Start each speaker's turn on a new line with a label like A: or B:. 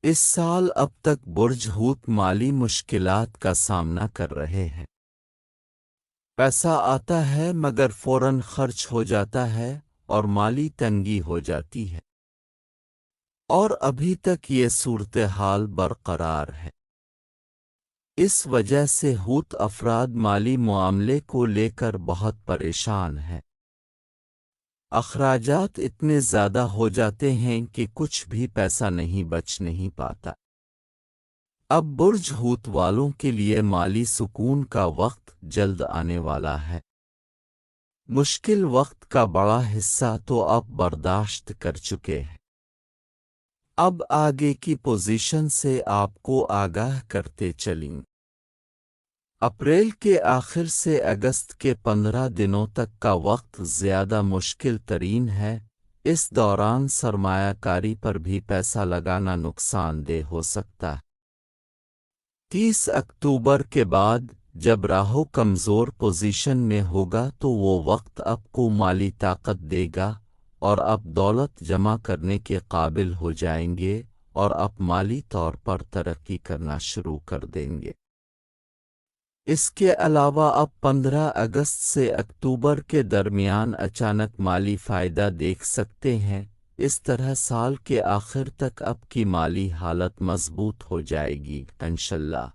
A: اس سال اب تک برج حوت مالی مشکلات کا سامنا کر رہے ہیں۔ پیسہ آتا ہے مگر فوراً خرچ ہو جاتا ہے اور مالی تنگی ہو جاتی ہے، اور ابھی تک یہ صورتحال برقرار ہے۔ اس وجہ سے حوت افراد مالی معاملے کو لے کر بہت پریشان ہیں۔ اخراجات اتنے زیادہ ہو جاتے ہیں کہ کچھ بھی پیسہ بچ نہیں پاتا۔ اب برج حوت والوں کے لیے مالی سکون کا وقت جلد آنے والا ہے۔ مشکل وقت کا بڑا حصہ تو اب برداشت کر چکے ہیں۔ اب آگے کی پوزیشن سے آپ کو آگاہ کرتے چلیں۔ اپریل کے آخر سے اگست کے 15 دنوں تک کا وقت زیادہ مشکل ترین ہے۔ اس دوران سرمایہ کاری پر بھی پیسہ لگانا نقصان دہ ہو سکتا ہے۔ 30 اکتوبر کے بعد جب راہو کمزور پوزیشن میں ہوگا تو وہ وقت آپ کو مالی طاقت دے گا اور آپ دولت جمع کرنے کے قابل ہو جائیں گے اور آپ مالی طور پر ترقی کرنا شروع کر دیں گے۔ اس کے علاوہ اب 15 اگست سے اکتوبر کے درمیان اچانک مالی فائدہ دیکھ سکتے ہیں۔ اس طرح سال کے آخر تک آپ کی مالی حالت مضبوط ہو جائے گی انشاءاللہ۔